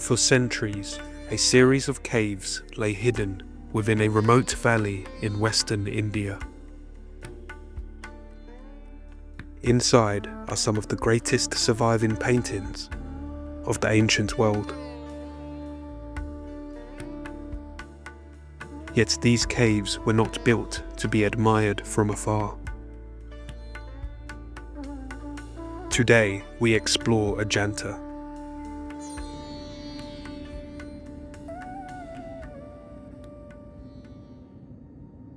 For centuries, a series of caves lay hidden within a remote valley in western India. Inside are some of the greatest surviving paintings of the ancient world. Yet these caves were not built to be admired from afar. Today we explore Ajanta.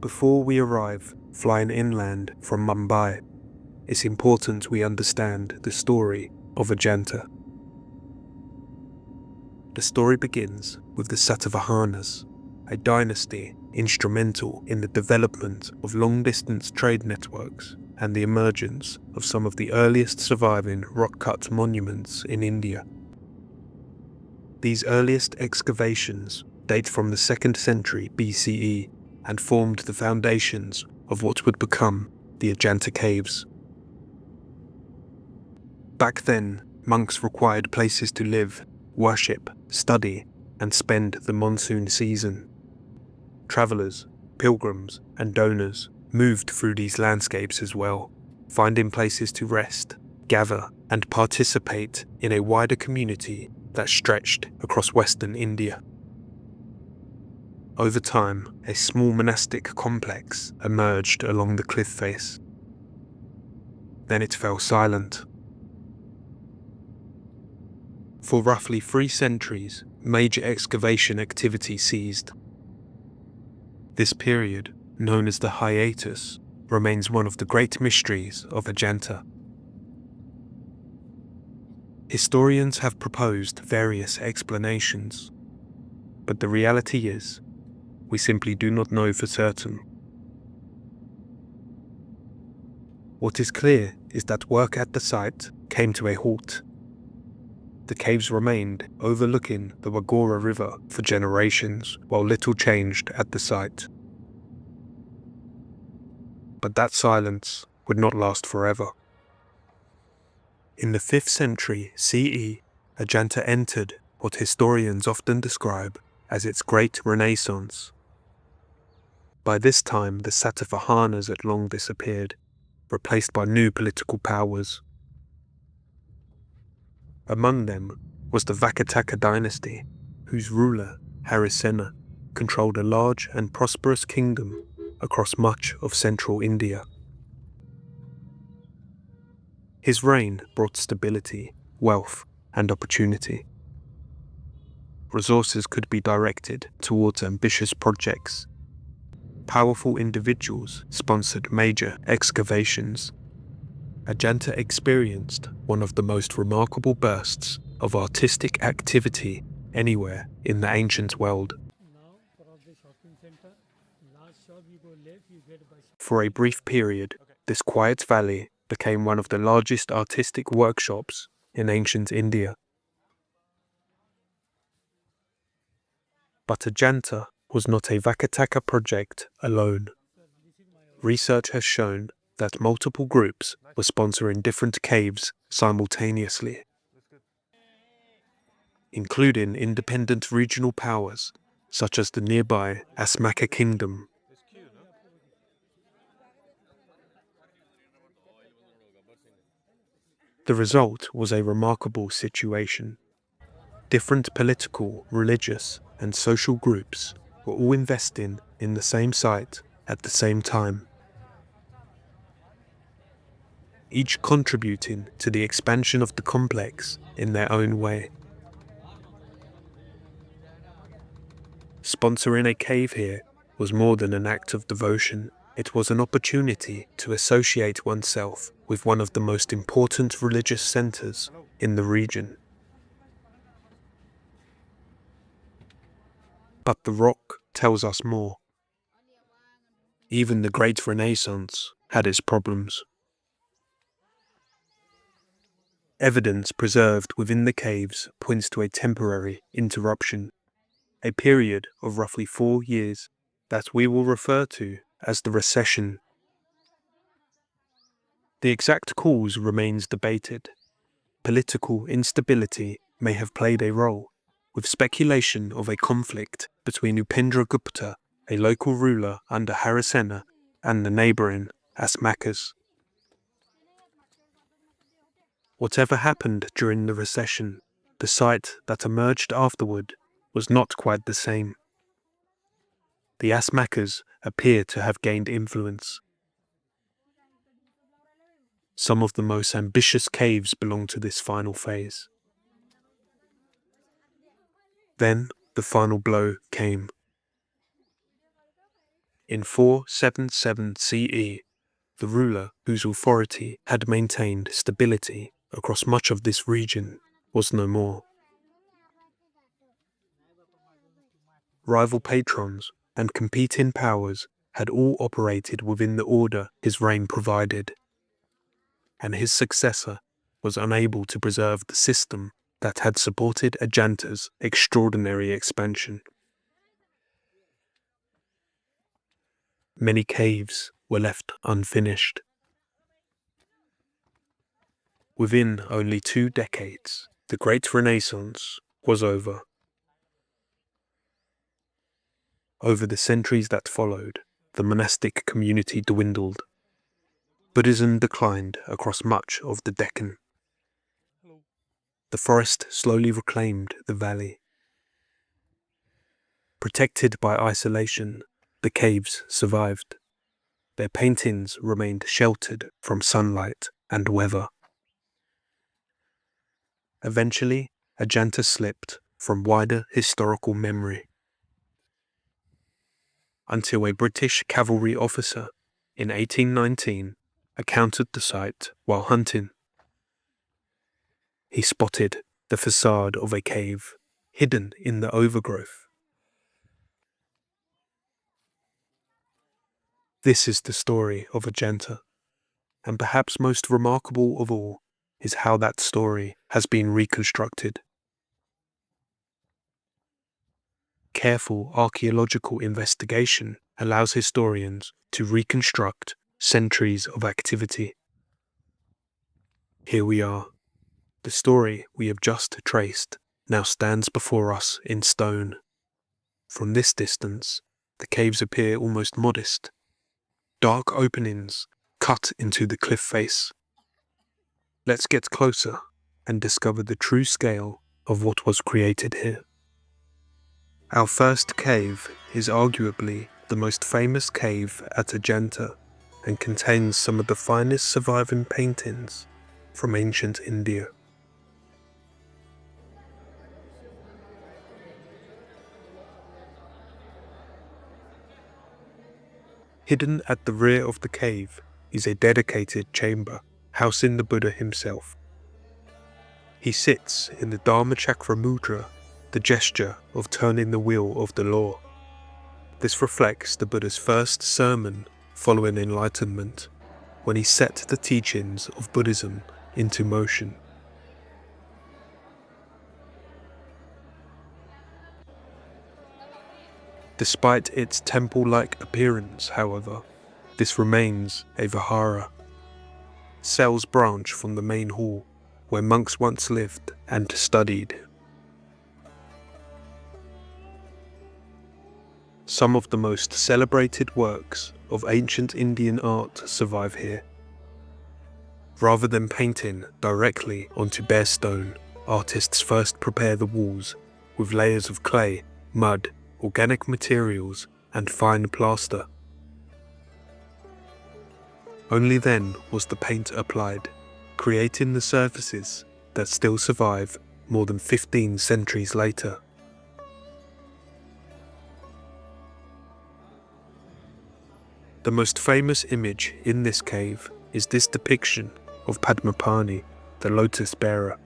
Before we arrive flying inland from Mumbai, it's important we understand the story of Ajanta. The story begins with the Satavahanas, a dynasty instrumental in the development of long-distance trade networks and the emergence of some of the earliest surviving rock-cut monuments in India. These earliest excavations date from the 2nd century BCE and formed the foundations of what would become the Ajanta Caves. Back then, monks required places to live, worship, study, and spend the monsoon season. Travellers, pilgrims, and donors moved through these landscapes as well, finding places to rest, gather, and participate in a wider community that stretched across western India. Over time, a small monastic complex emerged along the cliff face. Then it fell silent. For roughly 3 centuries, major excavation activity ceased. This period, known as the hiatus, remains one of the great mysteries of Ajanta. Historians have proposed various explanations, but the reality is, we simply do not know for certain. What is clear is that work at the site came to a halt. The caves remained overlooking the Waghora River for generations, while little changed at the site. But that silence would not last forever. In the 5th century CE, Ajanta entered what historians often describe as its Great Renaissance. By this time, the Satavahanas had long disappeared, replaced by new political powers. Among them was the Vakataka Dynasty, whose ruler, Harisena, controlled a large and prosperous kingdom across much of central India. His reign brought stability, wealth, and opportunity. Resources could be directed towards ambitious projects. Powerful individuals sponsored major excavations. Ajanta experienced one of the most remarkable bursts of artistic activity anywhere in the ancient world. For a brief period, this quiet valley became one of the largest artistic workshops in ancient India. But Ajanta was not a Vakataka project alone. Research has shown that multiple groups were sponsoring different caves simultaneously, including independent regional powers such as the nearby Asmaka Kingdom. The result was a remarkable situation. Different political, religious, and social groups were all investing in the same site at the same time, each contributing to the expansion of the complex in their own way. Sponsoring a cave here was more than an act of devotion. It was an opportunity to associate oneself with one of the most important religious centers in the region. But the rock tells us more. Even the Great Renaissance had its problems. Evidence preserved within the caves points to a temporary interruption, a period of roughly 4 years that we will refer to as the recession. The exact cause remains debated. Political instability may have played a role, with speculation of a conflict between Upendragupta, a local ruler under Harisena, and the neighbouring Asmakas. Whatever happened during the recession, the site that emerged afterward was not quite the same. The Asmakas appear to have gained influence. Some of the most ambitious caves belong to this final phase. Then the final blow came. In 477 CE, the ruler whose authority had maintained stability across much of this region was no more. Rival patrons and competing powers had all operated within the order his reign provided, and his successor was unable to preserve the system that had supported Ajanta's extraordinary expansion. Many caves were left unfinished. Within only 2 decades, the Great Renaissance was over. Over the centuries that followed, the monastic community dwindled. Buddhism declined across much of the Deccan. The forest slowly reclaimed the valley. Protected by isolation, the caves survived. Their paintings remained sheltered from sunlight and weather. Eventually, Ajanta slipped from wider historical memory, until a British cavalry officer in 1819 encountered the site while hunting. He spotted the facade of a cave hidden in the overgrowth. This is the story of Ajanta, and perhaps most remarkable of all is how that story has been reconstructed. Careful archaeological investigation allows historians to reconstruct centuries of activity. Here we are. The story we have just traced now stands before us in stone. From this distance, the caves appear almost modest. Dark openings cut into the cliff face. Let's get closer and discover the true scale of what was created here. Our first cave is arguably the most famous cave at Ajanta and contains some of the finest surviving paintings from ancient India. Hidden at the rear of the cave is a dedicated chamber housing the Buddha himself. He sits in the Dharma Chakra Mudra, the gesture of turning the wheel of the law. This reflects the Buddha's first sermon following enlightenment, when he set the teachings of Buddhism into motion. Despite its temple-like appearance, however, this remains a vihara. Cells branch from the main hall, where monks once lived and studied. Some of the most celebrated works of ancient Indian art survive here. Rather than painting directly onto bare stone, artists first prepare the walls with layers of clay, mud, organic materials, and fine plaster. Only then was the paint applied, creating the surfaces that still survive more than 15 centuries later. The most famous image in this cave is this depiction of Padmapani, the lotus bearer,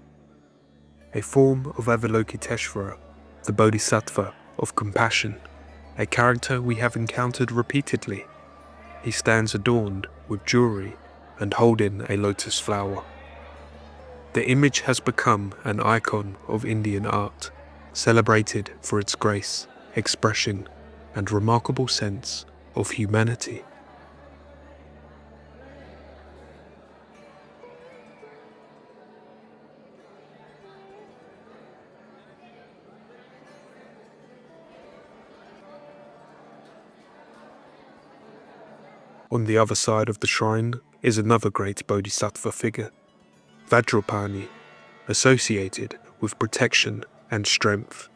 a form of Avalokiteshvara, the bodhisattva of compassion, a character we have encountered repeatedly. He stands adorned with jewelry and holding a lotus flower. The image has become an icon of Indian art, celebrated for its grace, expression, and remarkable sense of humanity. On the other side of the shrine is another great bodhisattva figure, Vajrapani, associated with protection and strength.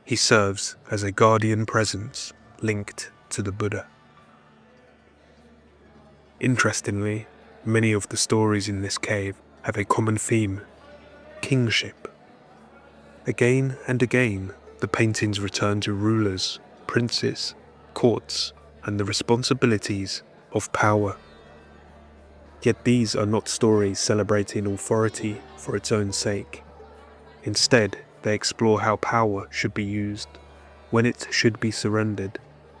He serves as a guardian presence linked to the Buddha. Interestingly, many of the stories in this cave have a common theme: kingship. Again and again, the paintings return to rulers, princes, courts, and the responsibilities of power. Yet these are not stories celebrating authority for its own sake. Instead, they explore how power should be used, when it should be surrendered,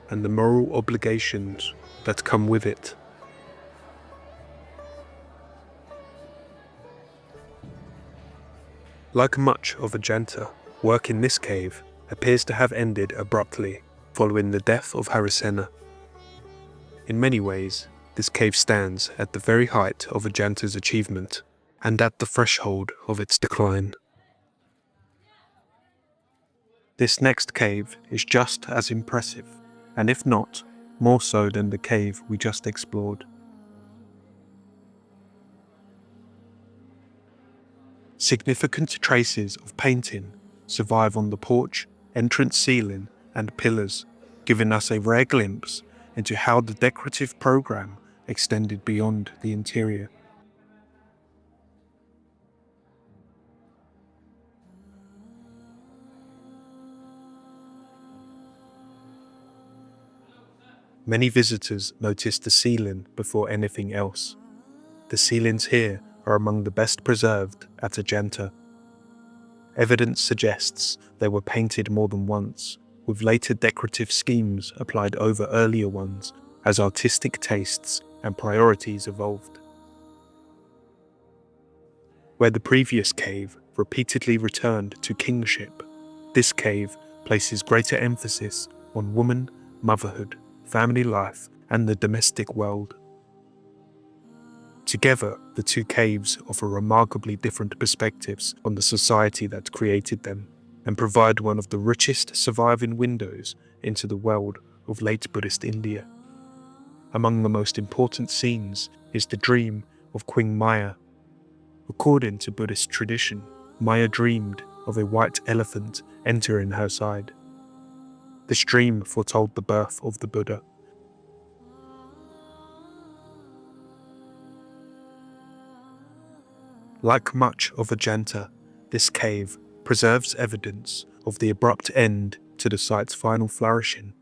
and the moral obligations that come with it. Like much of Ajanta, work in this cave appears to have ended abruptly following the death of Harisena. In many ways, this cave stands at the very height of Ajanta's achievement and at the threshold of its decline. This next cave is just as impressive, and if not, more so than the cave we just explored. Significant traces of painting survive on the porch, entrance ceiling, and pillars, giving us a rare glimpse into how the decorative program extended beyond the interior. Many visitors notice the ceiling before anything else. The ceilings here are among the best preserved at Ajanta. Evidence suggests they were painted more than once, with later decorative schemes applied over earlier ones as artistic tastes and priorities evolved. Where the previous cave repeatedly returned to kingship, this cave places greater emphasis on woman, motherhood, family life, and the domestic world. Together, the two caves offer remarkably different perspectives on the society that created them, and provide one of the richest surviving windows into the world of late Buddhist India. Among the most important scenes is the dream of Queen Maya. According to Buddhist tradition, Maya dreamed of a white elephant entering her side. This dream foretold the birth of the Buddha. Like much of Ajanta, this cave preserves evidence of the abrupt end to the site's final flourishing.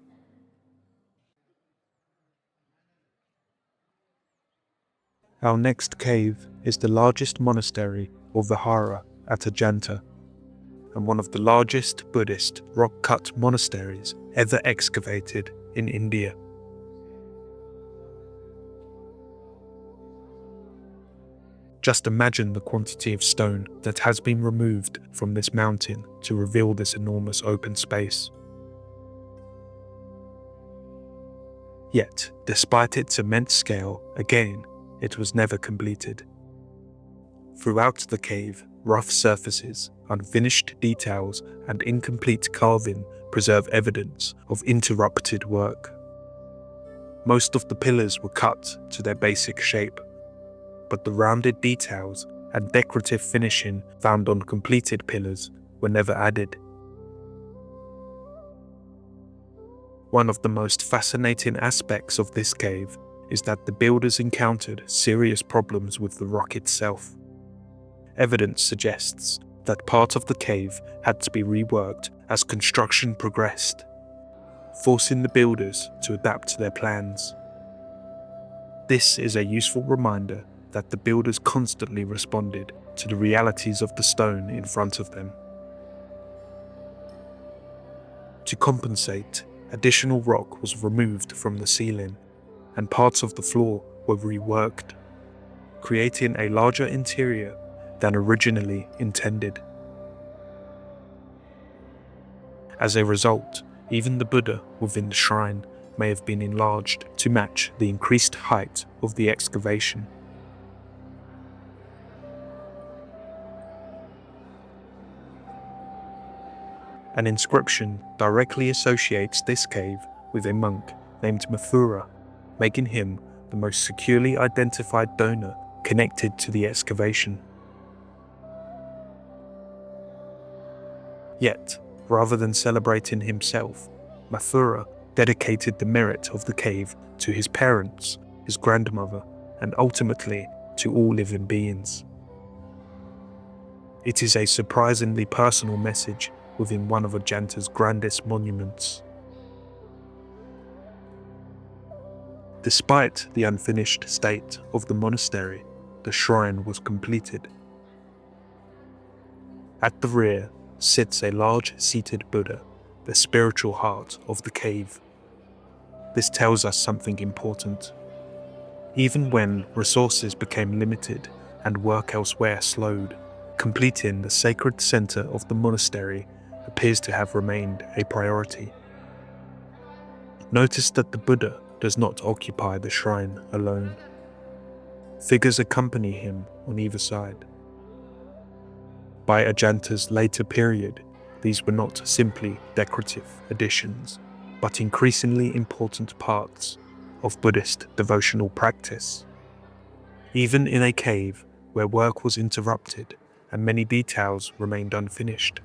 Our next cave is the largest monastery, or Vihara, at Ajanta, and one of the largest Buddhist rock-cut monasteries ever excavated in India. Just imagine the quantity of stone that has been removed from this mountain to reveal this enormous open space. Yet, despite its immense scale, again, it was never completed. Throughout the cave, rough surfaces, unfinished details, and incomplete carving preserve evidence of interrupted work. Most of the pillars were cut to their basic shape, but the rounded details and decorative finishing found on completed pillars were never added. One of the most fascinating aspects of this cave is that the builders encountered serious problems with the rock itself. Evidence suggests that part of the cave had to be reworked as construction progressed, forcing the builders to adapt to their plans. This is a useful reminder that the builders constantly responded to the realities of the stone in front of them. To compensate, additional rock was removed from the ceiling, and parts of the floor were reworked, creating a larger interior than originally intended. As a result, even the Buddha within the shrine may have been enlarged to match the increased height of the excavation. An inscription directly associates this cave with a monk named Mathura, making him the most securely identified donor connected to the excavation. Yet, rather than celebrating himself, Mathura dedicated the merit of the cave to his parents, his grandmother, and ultimately to all living beings. It is a surprisingly personal message within one of Ajanta's grandest monuments. Despite the unfinished state of the monastery, the shrine was completed. At the rear sits a large seated Buddha, the spiritual heart of the cave. This tells us something important. Even when resources became limited and work elsewhere slowed, completing the sacred center of the monastery appears to have remained a priority. Notice that the Buddha does not occupy the shrine alone. Figures accompany him on either side. By Ajanta's later period, these were not simply decorative additions, but increasingly important parts of Buddhist devotional practice. Even in a cave where work was interrupted and many details remained unfinished,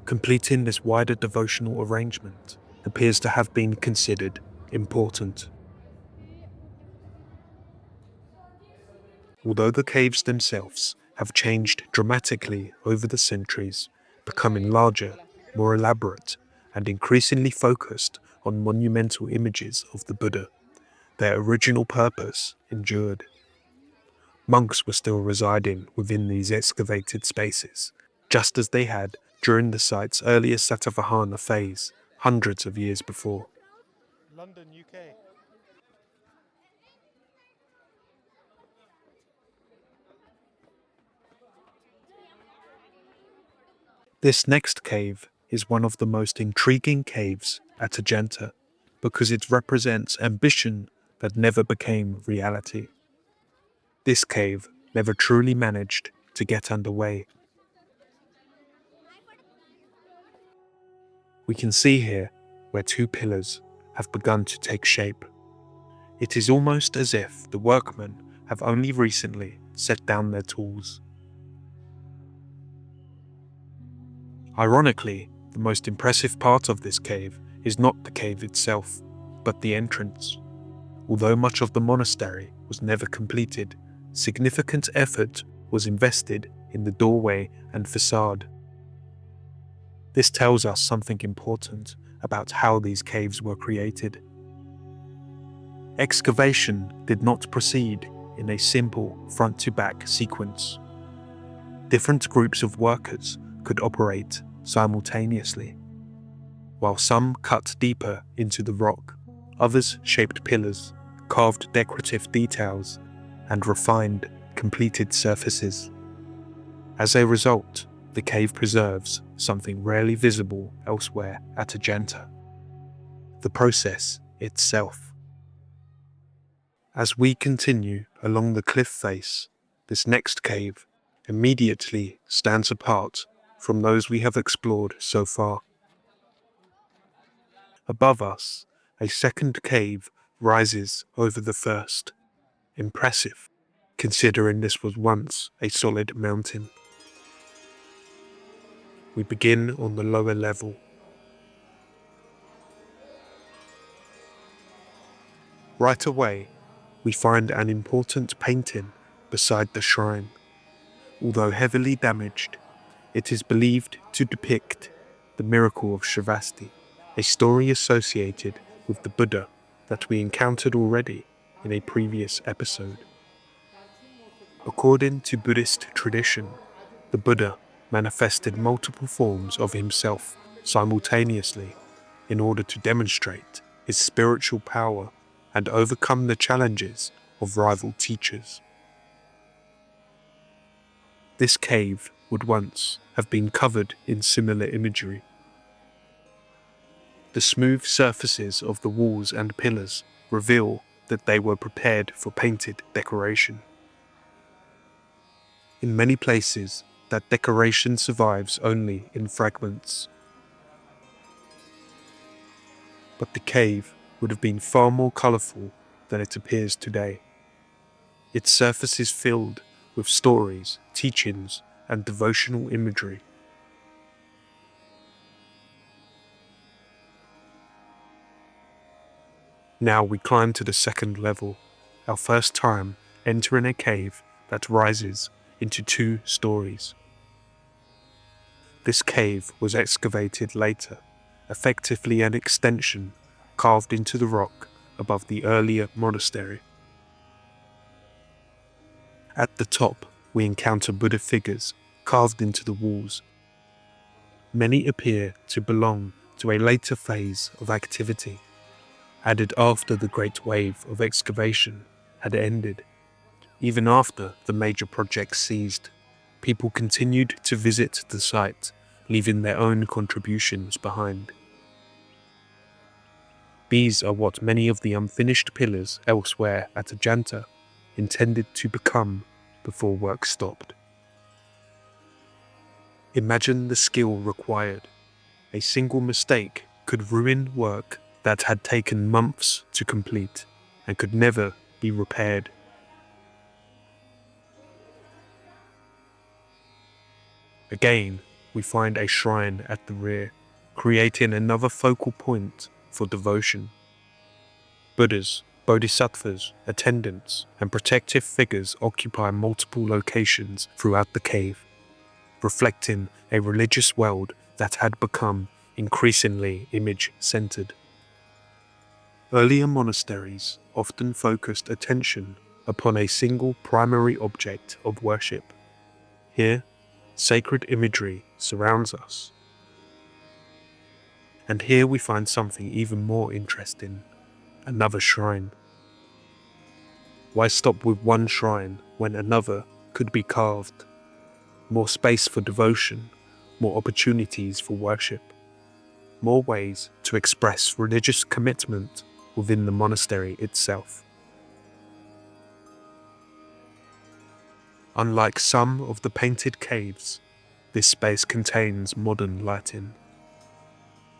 completing this wider devotional arrangement appears to have been considered important. Although the caves themselves have changed dramatically over the centuries, becoming larger, more elaborate, and increasingly focused on monumental images of the Buddha, their original purpose endured. Monks were still residing within these excavated spaces, just as they had during the site's earlier Satavahana phase, hundreds of years before. London, UK. This next cave is one of the most intriguing caves at Ajanta because it represents ambition that never became reality. This cave never truly managed to get underway. We can see here where two pillars have begun to take shape. It is almost as if the workmen have only recently set down their tools. Ironically, the most impressive part of this cave is not the cave itself, but the entrance. Although much of the monastery was never completed, significant effort was invested in the doorway and facade. This tells us something important about how these caves were created. Excavation did not proceed in a simple front-to-back sequence. Different groups of workers could operate simultaneously. While some cut deeper into the rock, others shaped pillars, carved decorative details, and refined completed surfaces. As a result, the cave preserves something rarely visible elsewhere at Ajanta: the process itself. As we continue along the cliff face, this next cave immediately stands apart from those we have explored so far. Above us, a second cave rises over the first. Impressive, considering this was once a solid mountain. We begin on the lower level. Right away, we find an important painting beside the shrine. Although heavily damaged, it is believed to depict the miracle of Shravasti, a story associated with the Buddha that we encountered already in a previous episode. According to Buddhist tradition, the Buddha manifested multiple forms of himself simultaneously in order to demonstrate his spiritual power and overcome the challenges of rival teachers. This cave would once have been covered in similar imagery. The smooth surfaces of the walls and pillars reveal that they were prepared for painted decoration. In many places, that decoration survives only in fragments. But the cave would have been far more colourful than it appears today. Its surface is filled with stories, teachings, and devotional imagery. Now we climb to the second level, our first time entering a cave that rises into 2 stories. This cave was excavated later, effectively an extension carved into the rock above the earlier monastery. At the top, we encounter Buddha figures carved into the walls. Many appear to belong to a later phase of activity, added after the great wave of excavation had ended. Even after the major project ceased, people continued to visit the site, leaving their own contributions behind. These are what many of the unfinished pillars elsewhere at Ajanta intended to become before work stopped. Imagine the skill required. A single mistake could ruin work that had taken months to complete and could never be repaired. Again, we find a shrine at the rear, creating another focal point for devotion. Buddhas, bodhisattvas, attendants, and protective figures occupy multiple locations throughout the cave, reflecting a religious world that had become increasingly image-centered. Earlier monasteries often focused attention upon a single primary object of worship. Here, sacred imagery surrounds us. And here we find something even more interesting, another shrine. Why stop with one shrine when another could be carved? More space for devotion, more opportunities for worship, more ways to express religious commitment within the monastery itself. Unlike some of the painted caves, this space contains modern lighting.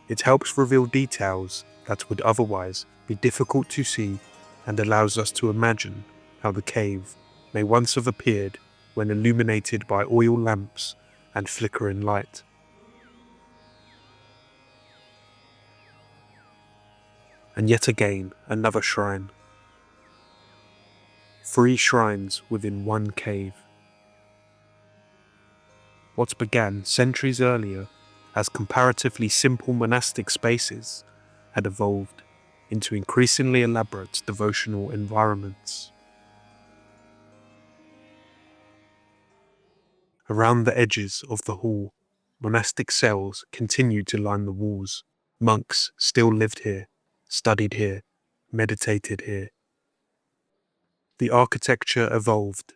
It helps reveal details that would otherwise be difficult to see and allows us to imagine how the cave may once have appeared when illuminated by oil lamps and flickering light. And yet again, another shrine. 3 shrines within one cave. What began centuries earlier as comparatively simple monastic spaces had evolved into increasingly elaborate devotional environments. Around the edges of the hall, monastic cells continued to line the walls. Monks still lived here, studied here, meditated here. The architecture evolved,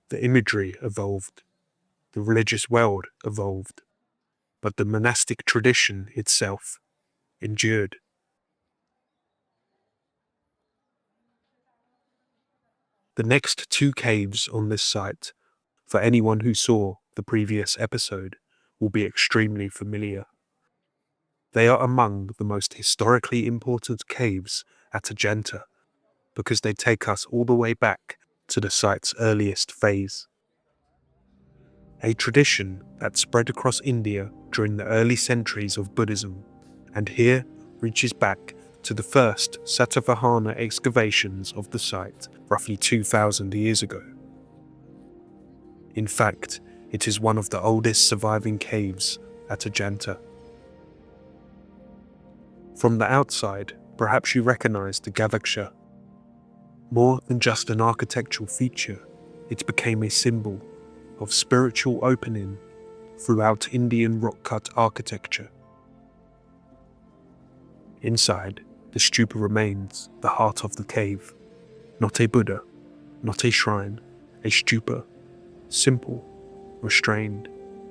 the imagery evolved, the religious world evolved, but the monastic tradition itself endured. The next 2 caves on this site, for anyone who saw the previous episode, will be extremely familiar. They are among the most historically important caves at Ajanta because they take us all the way back to the site's earliest phase. A tradition that spread across India during the early centuries of Buddhism, and here reaches back to the first Satavahana excavations of the site roughly 2,000 years ago. In fact, it is one of the oldest surviving caves at Ajanta. From the outside, perhaps you recognize the Gavaksha. More than just an architectural feature, it became a symbol of spiritual opening throughout Indian rock-cut architecture. Inside, the stupa remains the heart of the cave. Not a Buddha, not a shrine, a stupa, simple, restrained,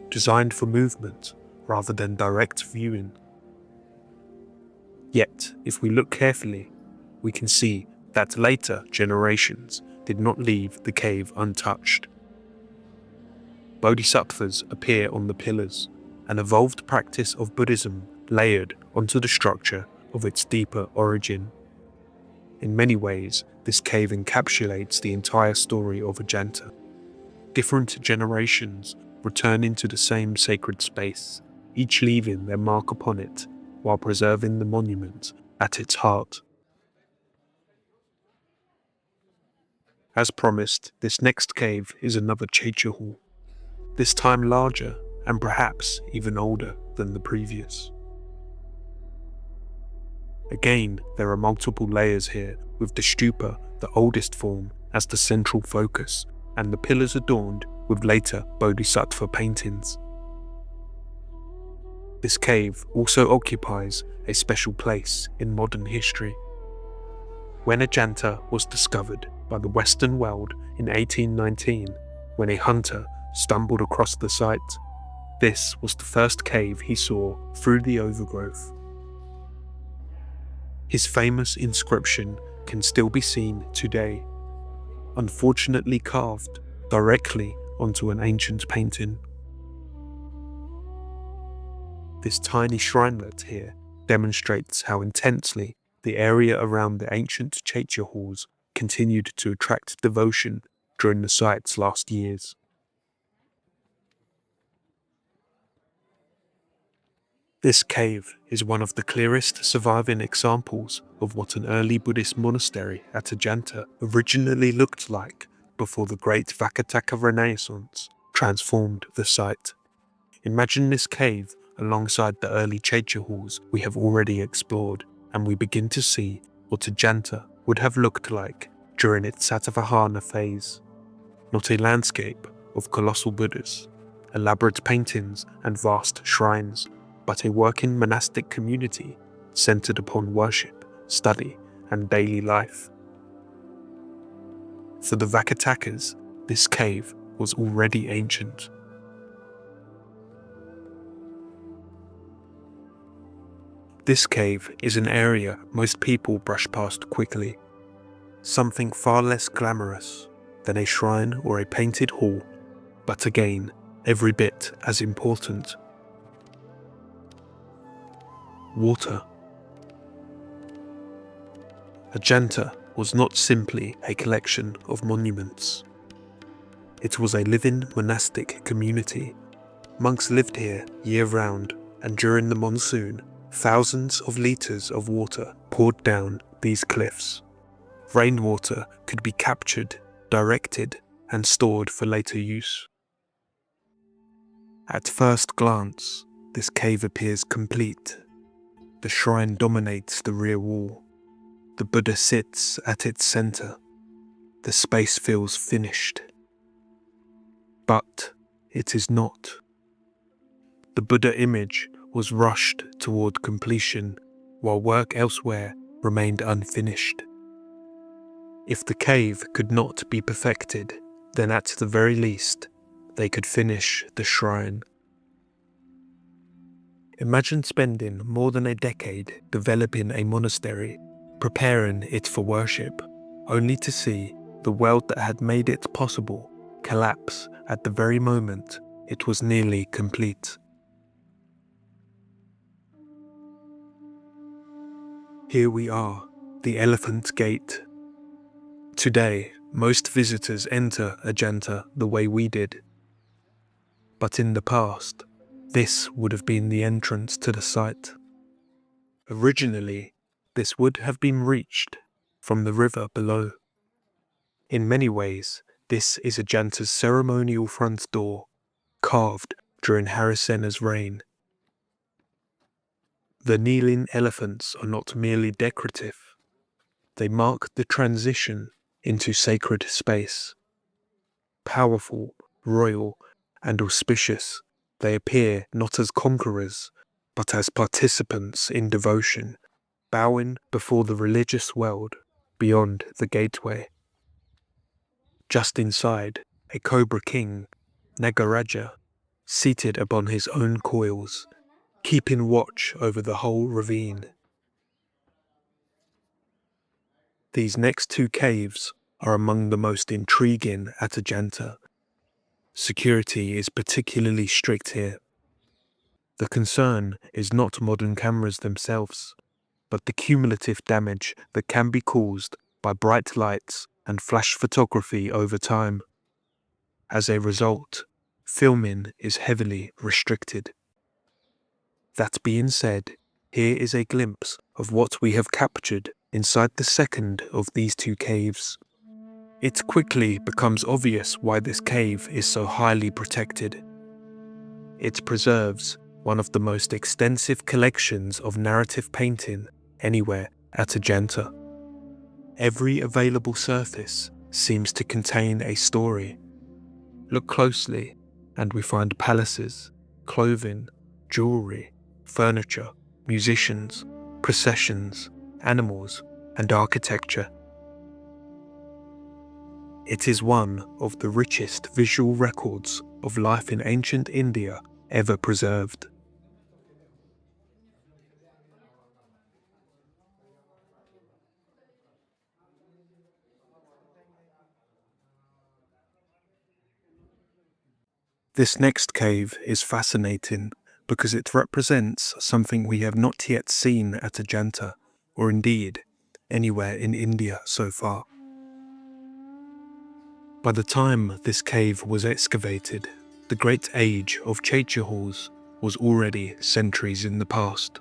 designed for movement rather than direct viewing. Yet, if we look carefully, we can see that later generations did not leave the cave untouched. Bodhisattvas appear on the pillars, an evolved practice of Buddhism layered onto the structure of its deeper origin. In many ways, this cave encapsulates the entire story of Ajanta. Different generations return into the same sacred space, each leaving their mark upon it while preserving the monument at its heart. As promised, this next cave is another Chaitya hall, this time larger and perhaps even older than the previous. Again, there are multiple layers here, with the stupa, the oldest form, as the central focus, and the pillars adorned with later bodhisattva paintings. This cave also occupies a special place in modern history. When Ajanta was discovered by the Western world in 1819, when a hunter stumbled across the site, this was the first cave he saw through the overgrowth. His famous inscription can still be seen today, unfortunately carved directly onto an ancient painting. This tiny shrinelet here demonstrates how intensely the area around the ancient Chaitya halls continued to attract devotion during the site's last years. This cave is one of the clearest surviving examples of what an early Buddhist monastery at Ajanta originally looked like before the great Vakataka Renaissance transformed the site. Imagine this cave alongside the early Chaitya halls we have already explored, and we begin to see what Ajanta would have looked like during its Satavahana phase. Not a landscape of colossal Buddhas, elaborate paintings and vast shrines, but a working monastic community centered upon worship, study, and daily life. For the Vakatakas, this cave was already ancient. This cave is an area most people brush past quickly, something far less glamorous than a shrine or a painted hall, but again, every bit as important. Water. Ajanta was not simply a collection of monuments. It was a living monastic community. Monks lived here year-round, and during the monsoon, thousands of litres of water poured down these cliffs. Rainwater could be captured, directed, and stored for later use. At first glance, this cave appears complete. The shrine dominates the rear wall. The Buddha sits at its center. The space feels finished. But it is not. The Buddha image was rushed toward completion, while work elsewhere remained unfinished. If the cave could not be perfected, then at the very least, they could finish the shrine. Imagine spending more than a decade developing a monastery, preparing it for worship, only to see the world that had made it possible collapse at the very moment it was nearly complete. Here we are, the Elephant Gate. Today, most visitors enter Ajanta the way we did. But in the past, this would have been the entrance to the site. Originally, this would have been reached from the river below. In many ways, this is Ajanta's ceremonial front door, carved during Harisena's reign. The kneeling elephants are not merely decorative. They mark the transition into sacred space. Powerful, royal, and auspicious, they appear not as conquerors, but as participants in devotion, bowing before the religious world beyond the gateway. Just inside, a cobra king, Nagaraja, seated upon his own coils, keeping watch over the whole ravine. These next two caves are among the most intriguing at Ajanta. Security is particularly strict here. The concern is not modern cameras themselves, but the cumulative damage that can be caused by bright lights and flash photography over time. As a result, filming is heavily restricted. That being said, here is a glimpse of what we have captured inside the second of these two caves. It quickly becomes obvious why this cave is so highly protected. It preserves one of the most extensive collections of narrative painting anywhere at Ajanta. Every available surface seems to contain a story. Look closely, and we find palaces, clothing, jewelry, furniture, musicians, processions, animals, and architecture. It is one of the richest visual records of life in ancient India ever preserved. This next cave is fascinating because it represents something we have not yet seen at Ajanta, or indeed anywhere in India so far. By the time this cave was excavated, the great age of Chaitya halls was already centuries in the past.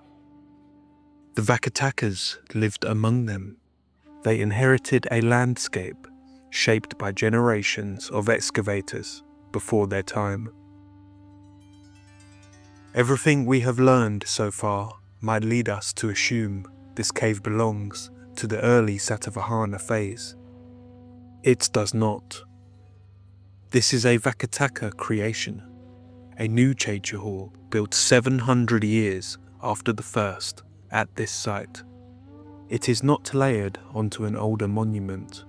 The Vakatakas lived among them. They inherited a landscape shaped by generations of excavators before their time. Everything we have learned so far might lead us to assume this cave belongs to the early Satavahana phase. It does not. This is a Vakataka creation, a new Chaitya hall built 700 years after the first at this site. It is not layered onto an older monument,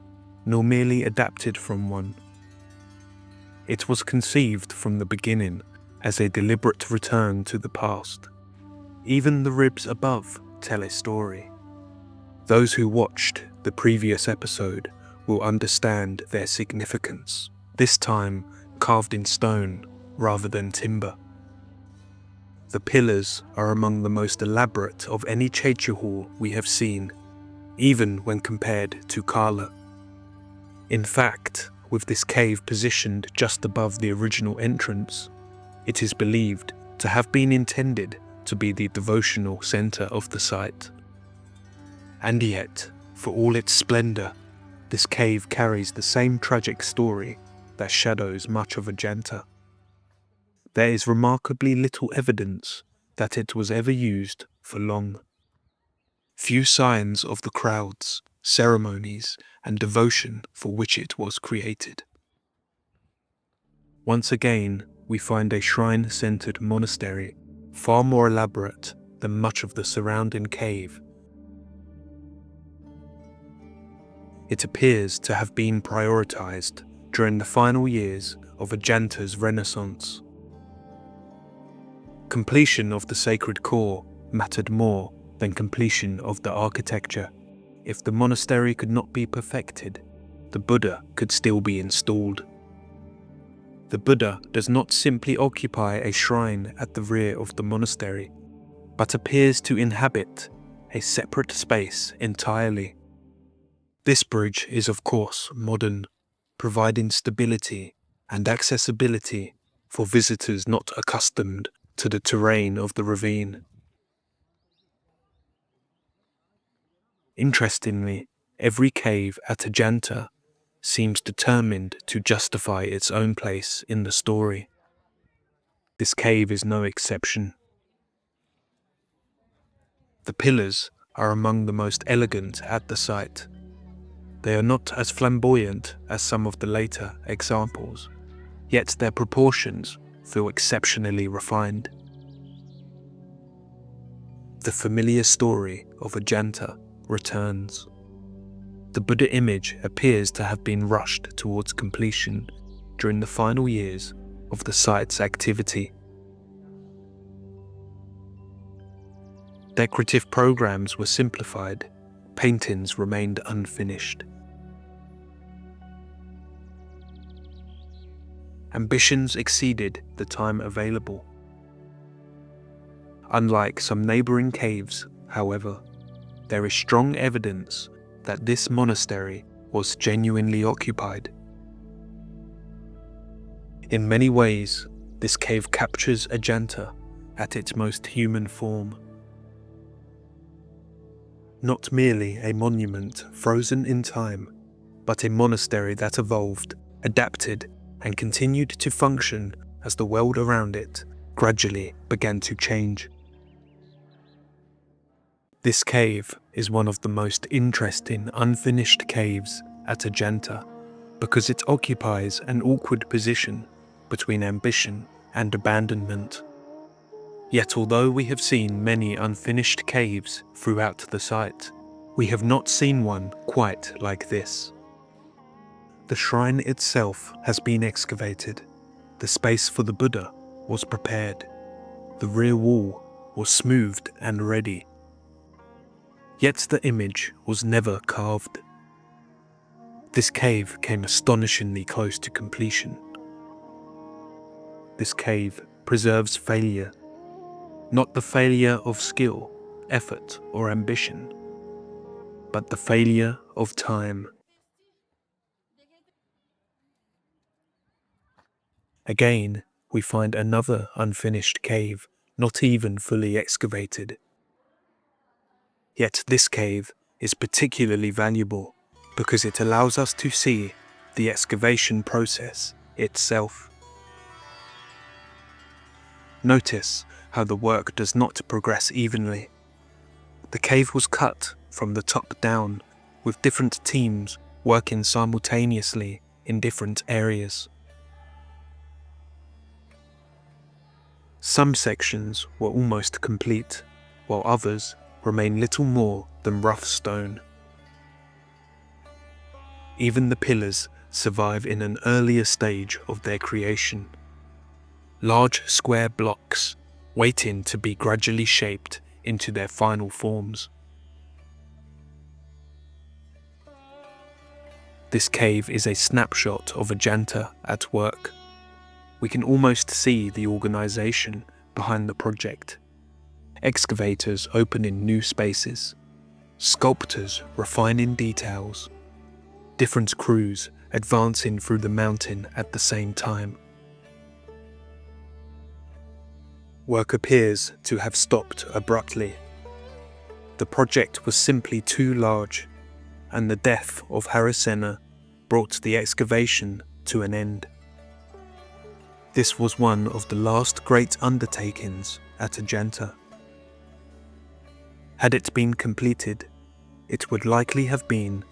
nor merely adapted from one. It was conceived from the beginning as a deliberate return to the past. Even the ribs above tell a story. Those who watched the previous episode will understand their significance, this time carved in stone rather than timber. The pillars are among the most elaborate of any Chaitya hall we have seen, even when compared to Kala. In fact, with this cave positioned just above the original entrance, it is believed to have been intended to be the devotional center of the site. And yet, for all its splendor, this cave carries the same tragic story that shadows much of Ajanta. There is remarkably little evidence that it was ever used for long. Few signs of the crowds, ceremonies, and devotion for which it was created. Once again, we find a shrine-centred monastery, far more elaborate than much of the surrounding cave. It appears to have been prioritized during the final years of Ajanta's Renaissance. Completion of the sacred core mattered more than completion of the architecture. If the monastery could not be perfected, the Buddha could still be installed. The Buddha does not simply occupy a shrine at the rear of the monastery, but appears to inhabit a separate space entirely. This bridge is of course modern, providing stability and accessibility for visitors not accustomed to the terrain of the ravine. Interestingly, every cave at Ajanta seems determined to justify its own place in the story. This cave is no exception. The pillars are among the most elegant at the site. They are not as flamboyant as some of the later examples, yet their proportions feel exceptionally refined. The familiar story of Ajanta returns. The Buddha image appears to have been rushed towards completion during the final years of the site's activity. Decorative programs were simplified, paintings remained unfinished. Ambitions exceeded the time available. Unlike some neighbouring caves, however, there is strong evidence that this monastery was genuinely occupied. In many ways, this cave captures Ajanta at its most human form. Not merely a monument frozen in time, but a monastery that evolved, adapted, and continued to function as the world around it gradually began to change. This cave is one of the most interesting unfinished caves at Ajanta because it occupies an awkward position between ambition and abandonment. Yet although we have seen many unfinished caves throughout the site, we have not seen one quite like this. The shrine itself has been excavated, the space for the Buddha was prepared, the rear wall was smoothed and ready. Yet the image was never carved. This cave came astonishingly close to completion. This cave preserves failure, not the failure of skill, effort, or ambition, but the failure of time. Again, we find another unfinished cave, not even fully excavated. Yet this cave is particularly valuable because it allows us to see the excavation process itself. Notice how the work does not progress evenly. The cave was cut from the top down, with different teams working simultaneously in different areas. Some sections were almost complete, while others remain little more than rough stone. Even the pillars survive in an earlier stage of their creation. Large square blocks waiting to be gradually shaped into their final forms. This cave is a snapshot of Ajanta at work. We can almost see the organization behind the project. Excavators opening new spaces, sculptors refining details, different crews advancing through the mountain at the same time. Work appears to have stopped abruptly. The project was simply too large, and the death of Harisena brought the excavation to an end. This was one of the last great undertakings at Ajanta. Had it been completed, it would likely have been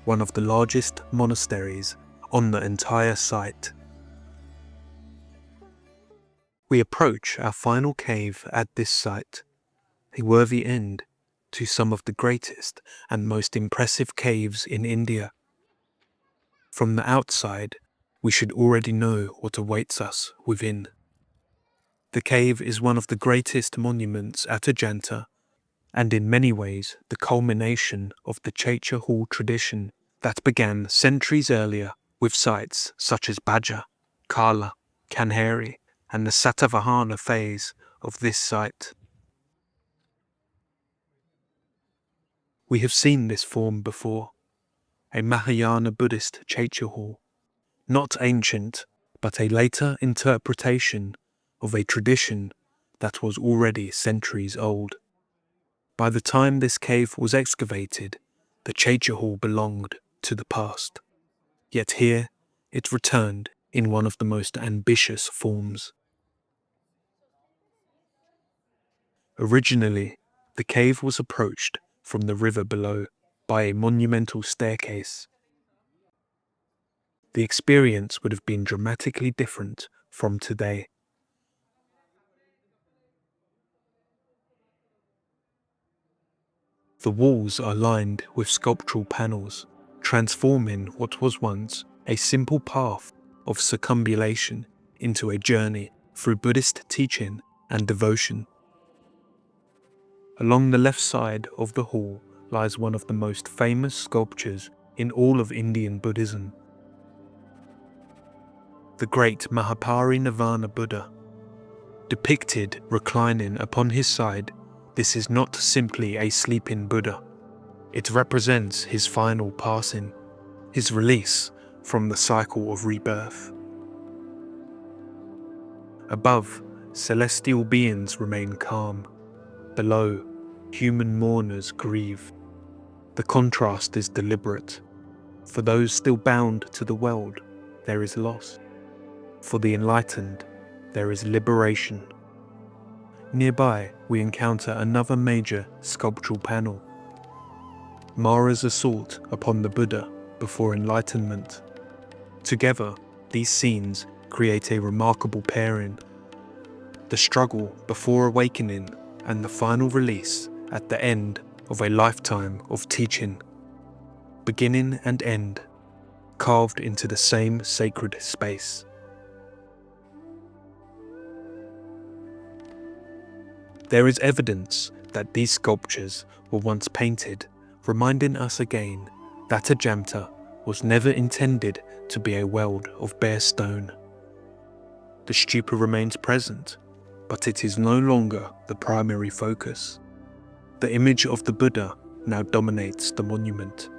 one of the largest monasteries on the entire site. We approach our final cave at this site, a worthy end to some of the greatest and most impressive caves in India. From the outside, we should already know what awaits us within. The cave is one of the greatest monuments at Ajanta, and in many ways the culmination of the Chaitya hall tradition that began centuries earlier with sites such as Bhaja, Kala, Kanheri, and the Satavahana phase of this site. We have seen this form before, a Mahayana Buddhist Chaitya hall, not ancient, but a later interpretation of a tradition that was already centuries old. By the time this cave was excavated, the Chaitya hall belonged to the past. Yet here, it returned in one of the most ambitious forms. Originally, the cave was approached from the river below by a monumental staircase. The experience would have been dramatically different from today. The walls are lined with sculptural panels, transforming what was once a simple path of circumambulation into a journey through Buddhist teaching and devotion. Along the left side of the hall lies one of the most famous sculptures in all of Indian Buddhism. The great Mahaparinirvana Buddha. Depicted reclining upon his side, this is not simply a sleeping Buddha. It represents his final passing, his release from the cycle of rebirth. Above, celestial beings remain calm. Below, human mourners grieve. The contrast is deliberate. For those still bound to the world, there is loss. For the enlightened, there is liberation. Nearby, we encounter another major sculptural panel. Mara's assault upon the Buddha before enlightenment. Together, these scenes create a remarkable pairing. The struggle before awakening and the final release at the end of a lifetime of teaching. Beginning and end, carved into the same sacred space. There is evidence that these sculptures were once painted, reminding us again that Ajanta was never intended to be a world of bare stone. The stupa remains present, but it is no longer the primary focus. The image of the Buddha now dominates the monument.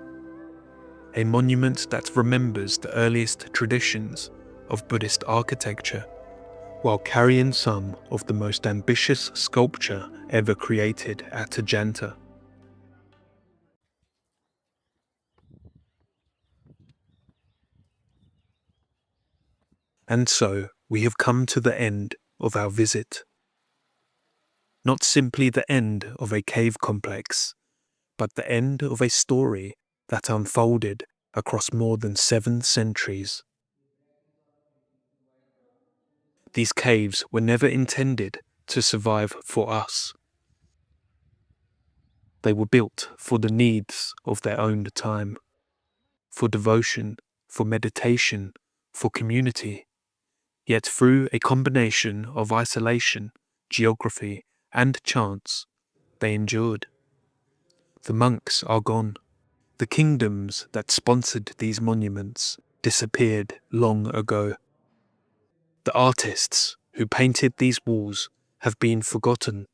A monument that remembers the earliest traditions of Buddhist architecture, while carrying some of the most ambitious sculpture ever created at Ajanta. And so we have come to the end of our visit. Not simply the end of a cave complex, but the end of a story that unfolded across more than 7 centuries. These caves were never intended to survive for us. They were built for the needs of their own time, for devotion, for meditation, for community. Yet through a combination of isolation, geography, and chance, they endured. The monks are gone. The kingdoms that sponsored these monuments disappeared long ago. The artists who painted these walls have been forgotten,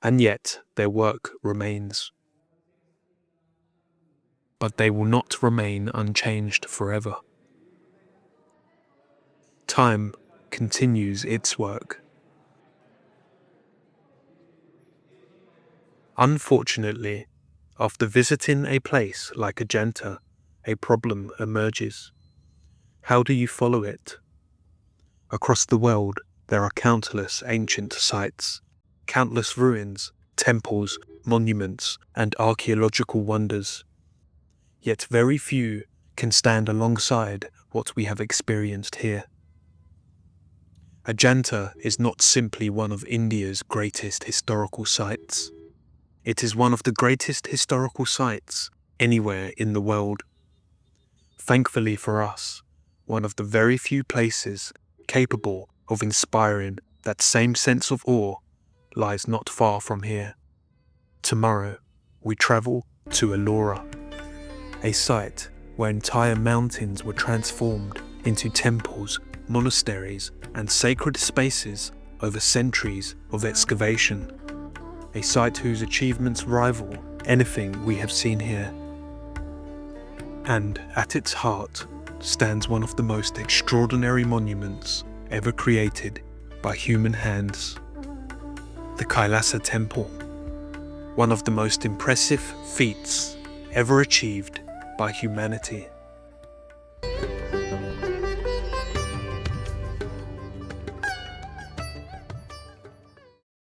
and yet their work remains. But they will not remain unchanged forever. Time continues its work. Unfortunately, after visiting a place like Ajanta, a problem emerges. How do you follow it? Across the world, there are countless ancient sites, countless ruins, temples, monuments, and archaeological wonders. Yet very few can stand alongside what we have experienced here. Ajanta is not simply one of India's greatest historical sites. It is one of the greatest historical sites anywhere in the world. Thankfully for us, one of the very few places capable of inspiring that same sense of awe lies not far from here. Tomorrow, we travel to Ellora, a site where entire mountains were transformed into temples, monasteries, and sacred spaces over centuries of excavation. A site whose achievements rival anything we have seen here. And at its heart stands one of the most extraordinary monuments ever created by human hands. The Kailasa Temple, one of the most impressive feats ever achieved by humanity.